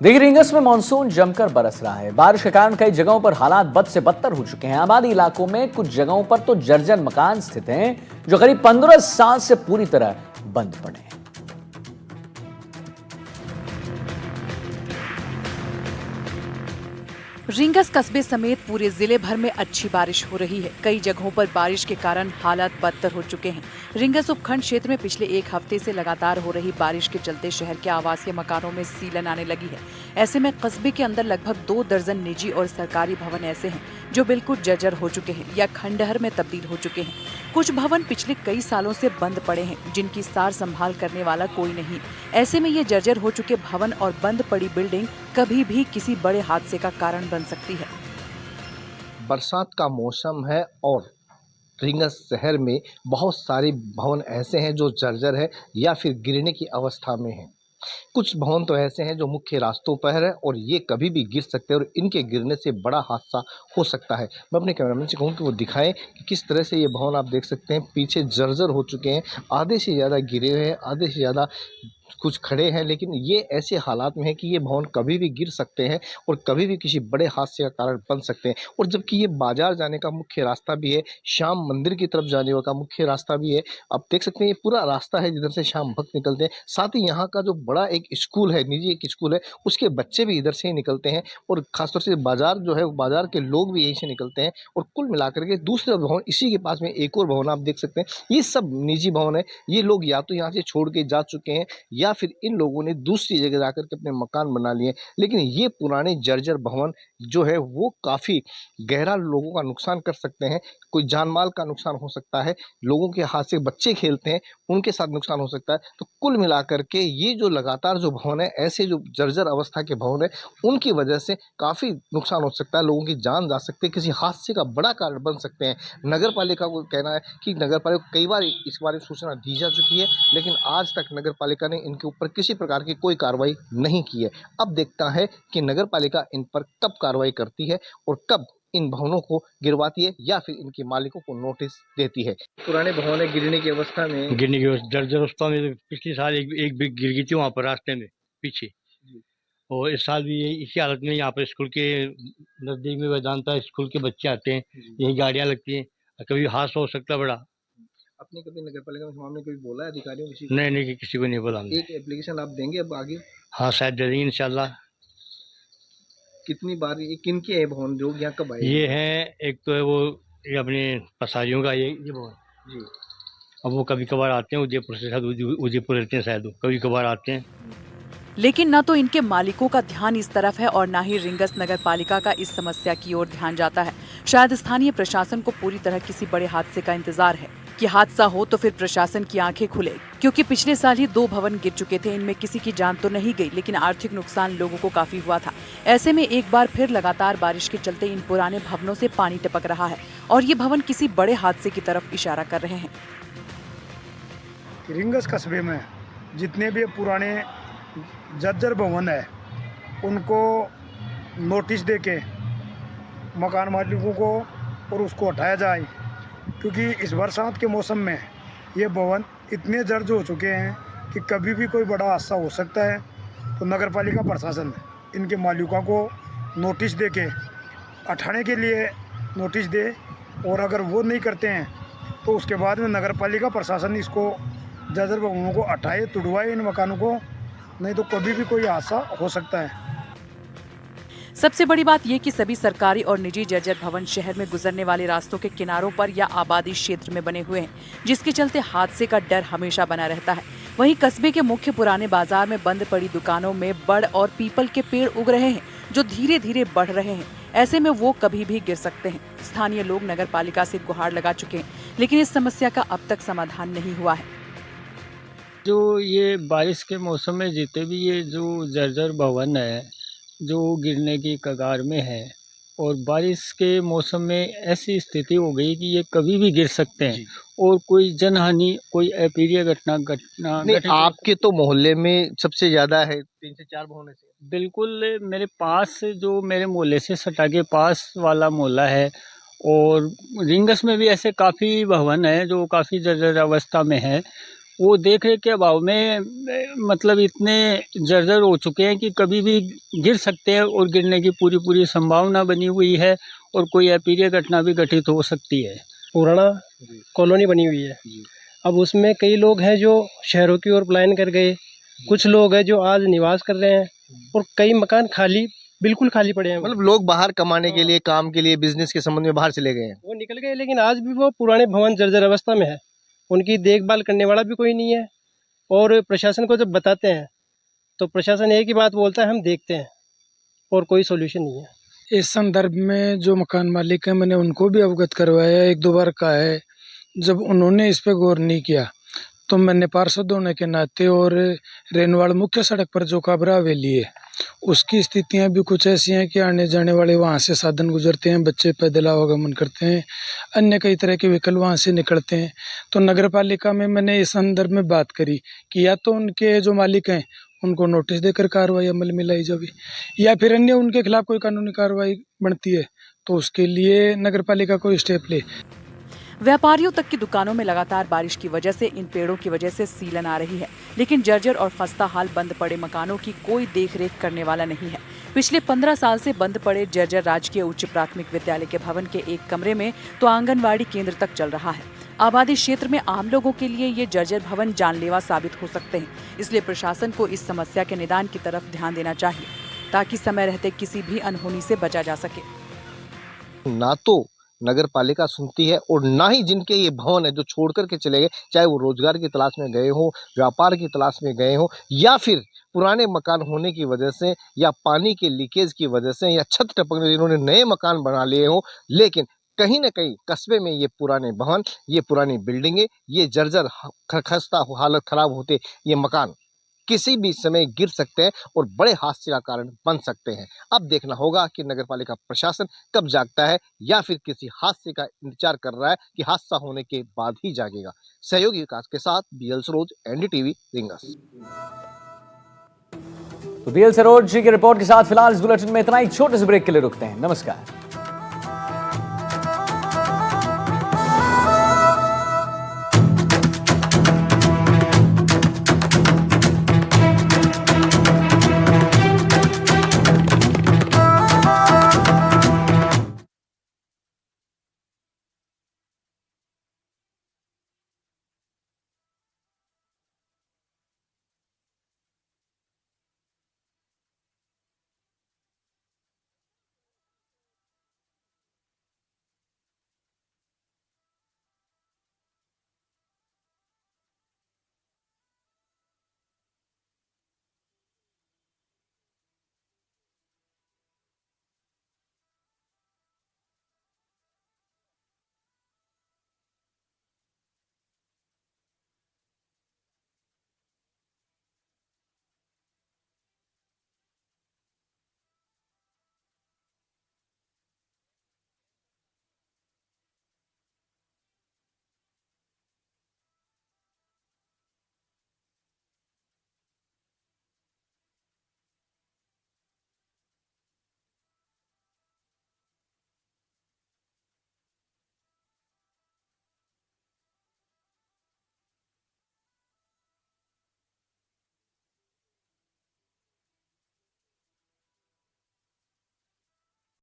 देखिए, रींगस में मानसून जमकर बरस रहा है। बारिश के कारण कई जगहों पर हालात बद से बदतर हो चुके हैं। आबादी इलाकों में कुछ जगहों पर तो जर्जर मकान स्थित हैं जो करीब 15 साल से पूरी तरह बंद पड़े हैं। रींगस कस्बे समेत पूरे जिले भर में अच्छी बारिश हो रही है। कई जगहों पर बारिश के कारण हालात बदतर हो चुके हैं। रींगस उपखंड क्षेत्र में पिछले एक हफ्ते से लगातार हो रही बारिश के चलते शहर के आवासीय मकानों में सीलन आने लगी है। ऐसे में कस्बे के अंदर लगभग 2 दर्जन निजी और सरकारी भवन ऐसे हैं जो बिल्कुल जर्जर हो चुके हैं या खंडहर में तब्दील हो चुके हैं। कुछ भवन पिछले कई सालों से बंद पड़े हैं, जिनकी सार संभाल करने वाला कोई नहीं। ऐसे में ये जर्जर हो चुके भवन और बंद पड़ी बिल्डिंग कभी भी किसी बड़े हादसे का कारण बन सकती है। बरसात का मौसम है और रींगस शहर में बहुत सारे भवन ऐसे हैं जो जर्जर है या फिर गिरने की अवस्था में हैं। कुछ भवन तो ऐसे हैं जो मुख्य रास्तों पर है और ये कभी भी गिर सकते हैं और इनके गिरने से बड़ा हादसा हो सकता है। मैं अपने कैमरामैन से कहूँ कि वो दिखाएं कि किस तरह से ये भवन आप देख सकते हैं पीछे जर्जर हो चुके हैं, आधे से ज़्यादा गिरे हुए हैं, आधे से ज़्यादा कुछ खड़े हैं, लेकिन ये ऐसे हालात में है कि ये भवन कभी भी गिर सकते हैं और कभी भी किसी बड़े हादसे का कारण बन सकते हैं। और जबकि ये बाजार जाने का मुख्य रास्ता भी है, श्याम मंदिर की तरफ जाने का मुख्य रास्ता भी है। आप देख सकते हैं ये पूरा रास्ता है जिधर से शाम भक्त निकलते हैं। साथ ही यहाँ का जो बड़ा एक स्कूल है, निजी एक स्कूल है, उसके बच्चे भी इधर से ही निकलते हैं और खासतौर से बाजार जो है, बाजार के लोग भी यहीं से निकलते हैं। और कुल मिलाकर के दूसरा भवन इसी के पास में एक और भवन आप देख सकते हैं, ये सब निजी भवन है। ये लोग या तो यहाँ से छोड़ के जा चुके हैं या फिर इन लोगों ने दूसरी जगह जाकर के अपने मकान बना लिए। लेकिन ये पुराने जर्जर भवन जो है वो काफ़ी गहरा लोगों का नुकसान कर सकते हैं। कोई जान माल का नुकसान हो सकता है, लोगों के हाथ से बच्चे खेलते हैं उनके साथ नुकसान हो सकता है। तो कुल मिलाकर के ये जो लगातार जो भवन है, ऐसे जो जर्जर अवस्था के भवन है, उनकी वजह से काफ़ी नुकसान हो सकता है, लोगों की जान जा सकती है, किसी हादसे का बड़ा कारण बन सकते हैं। नगर पालिका को कहना है कि नगर पालिका को कई बार इस बारे में सूचना दी जा चुकी है, लेकिन आज तक नगर पालिका ने इनके ऊपर किसी प्रकार की कोई कार्रवाई नहीं की है। अब देखता है कि नगर पालिका इन पर कब कार्रवाई करती है और कब इन भवनों को गिरवाती है या फिर इनके मालिकों को नोटिस देती है। पुराने भवन है गिरने की अवस्था में, जर्जर अवस्था में पिछले साल एक बिग गिर गई थी वहाँ पर रास्ते में पीछे। और इस साल भी यही इसी हालत में यहाँ पर स्कूल के नजदीक में वेदांता स्कूल के बच्चे आते हैं, यही गाड़ियाँ लगती हैं, कभी हादसा हो सकता है बड़ा। आपने कभी नगर पालिका में इस मामले में कभी बोला है अधिकारियों किसी नहीं, किसी को नहीं बोला हमने। एक एप्लीकेशन आप देंगे अब आगे? हाँ, शायद दे देंगे इंशाल्लाह। कितनी बार ये किनके है भवन जो यहाँ कब आए? ये है एक तो है वो ये अपने पसारियों का ये भवन जी। अब वो कभी कभार आते हैं उदयपुर से, शायद उदयपुर रहते हैं, शायद वो कभी कभार आते हैं। लेकिन न तो इनके मालिकों का ध्यान इस तरफ है और न ही रींगस नगर पालिका का इस समस्या की ओर ध्यान जाता है। शायद स्थानीय प्रशासन को पूरी तरह किसी बड़े हादसे का इंतजार है कि हादसा हो तो फिर प्रशासन की आंखें खुले, क्योंकि पिछले साल ही 2 भवन गिर चुके थे। इनमें किसी की जान तो नहीं गई, लेकिन आर्थिक नुकसान लोगों को काफी हुआ था। ऐसे में एक बार फिर लगातार बारिश के चलते इन पुराने भवनों से पानी टपक रहा है और ये भवन किसी बड़े हादसे की तरफ इशारा कर रहे हैं। रींगस कस्बे में जितने भी पुराने जर्जर भवन है उनको नोटिस देके मकान मालिकों को और उसको हटाया जाए, क्योंकि इस बरसात के मौसम में ये भवन इतने जर्ज हो चुके हैं कि कभी भी कोई बड़ा हादसा हो सकता है। तो नगर पालिका प्रशासन इनके मालिकों को नोटिस देके हटाने के लिए नोटिस दे, और अगर वो नहीं करते हैं तो उसके बाद में नगर पालिका प्रशासन इसको जर्जर भवनों को हटाए, तुड़वाए इन मकानों को, नहीं तो कभी भी कोई हादसा हो सकता है। सबसे बड़ी बात ये कि सभी सरकारी और निजी जर्जर भवन शहर में गुजरने वाले रास्तों के किनारों पर या आबादी क्षेत्र में बने हुए हैं, जिसके चलते हादसे का डर हमेशा बना रहता है। वहीं कस्बे के मुख्य पुराने बाजार में बंद पड़ी दुकानों में बड़ और पीपल के पेड़ उग रहे हैं, जो धीरे धीरे बढ़ रहे हैं। ऐसे में वो कभी भी गिर सकते हैं। स्थानीय लोग नगर पालिका से गुहार लगा चुके हैं, लेकिन इस समस्या का अब तक समाधान नहीं हुआ है। जो ये बारिश के मौसम में जितने भी ये जो जर्जर भवन है जो गिरने की कगार में है, और बारिश के मौसम में ऐसी स्थिति हो गई कि ये कभी भी गिर सकते हैं और कोई जनहानि, कोई अप्रिय घटना आपके तो मोहल्ले में सबसे ज्यादा है, 3 से 4 भवन ऐसे। बिल्कुल मेरे पास जो मेरे मोहल्ले से सटा के पास वाला मोहल्ला है, और रींगस में भी ऐसे काफ़ी भवन है जो काफ़ी जर्जर अवस्था में है। वो देख रेख के अभाव में मतलब इतने जर्जर हो चुके हैं कि कभी भी गिर सकते हैं और गिरने की पूरी पूरी संभावना बनी हुई है और कोई अप्रिय घटना भी घटित हो सकती है। पुराना कॉलोनी बनी हुई है। अब उसमें कई लोग हैं जो शहरों की ओर पलायन कर गए, कुछ लोग हैं जो आज निवास कर रहे हैं और कई मकान बिल्कुल खाली पड़े हैं। मतलब लोग बाहर कमाने के लिए, काम के लिए, बिजनेस के संबंध में बाहर चले गए हैं। वो निकल गए, लेकिन आज भी वो पुराने भवन जर्जर अवस्था में है। उनकी देखभाल करने वाला भी कोई नहीं है और प्रशासन को जब बताते हैं तो प्रशासन एक ही बात बोलता है, हम देखते हैं, और कोई सोल्यूशन नहीं है। इस संदर्भ में जो मकान मालिक हैं, मैंने उनको भी अवगत करवाया, एक दो बार कहा है। जब उन्होंने इस पर गौर नहीं किया तो मैंने पार्षद होने के नाते और रेनवाड़ मुख्य सड़क पर जो काबरा हवेली है उसकी स्थितियां भी कुछ ऐसी हैं कि आने जाने वाले वहां से साधन गुजरते हैं, बच्चे पैदल आवागमन करते हैं, अन्य कई तरह के व्हीकल वहां से निकलते हैं। तो नगर पालिका में मैंने इस संदर्भ में बात करी कि या तो उनके जो मालिक हैं उनको नोटिस देकर कार्रवाई अमल में लाई जाए, या फिर अन्य उनके खिलाफ कोई कानूनी कार्रवाई बनती है तो उसके लिए नगर पालिका कोई स्टेप ले। व्यापारियों तक की दुकानों में लगातार बारिश की वजह से इन पेड़ों की वजह से सीलन आ रही है, लेकिन जर्जर और खस्ता हाल बंद पड़े मकानों की कोई देखरेख करने वाला नहीं है। पिछले 15 साल से बंद पड़े जर्जर राजकीय उच्च प्राथमिक विद्यालय के भवन के एक कमरे में तो आंगनवाड़ी केंद्र तक चल रहा है। आबादी क्षेत्र में आम लोगों के लिए ये जर्जर भवन जानलेवा साबित हो सकते हैं, इसलिए प्रशासन को इस समस्या के निदान की तरफ ध्यान देना चाहिए ताकि समय रहते किसी भी अनहोनी से बचा जा सके। ना तो नगर पालिका सुनती है और ना ही जिनके ये भवन है जो छोड़ करके चले गए, चाहे वो रोजगार की तलाश में गए हों, व्यापार की तलाश में गए हों, या फिर पुराने मकान होने की वजह से, या पानी के लीकेज की वजह से, या छत टपकने इन्होंने नए मकान बना लिए हों, लेकिन कहीं ना कहीं कस्बे में ये पुराने भवन, ये पुरानी बिल्डिंगें, ये जर्जर खस्ता हालत खराब होते ये मकान किसी भी समय गिर सकते हैं और बड़े हादसे का कारण बन सकते हैं। अब देखना होगा कि नगरपालिका प्रशासन कब जागता है या फिर किसी हादसे का इंतजार कर रहा है कि हादसा होने के बाद ही जागेगा। सहयोगी विकास के साथ बीएल सरोज, एनडीटीवी, रिंगस। तो बीएल सरोज जी की रिपोर्ट के साथ फिलहाल इस बुलेटिन में इतना ही। छोटे से ब्रेक के लिए रुकते हैं। नमस्कार।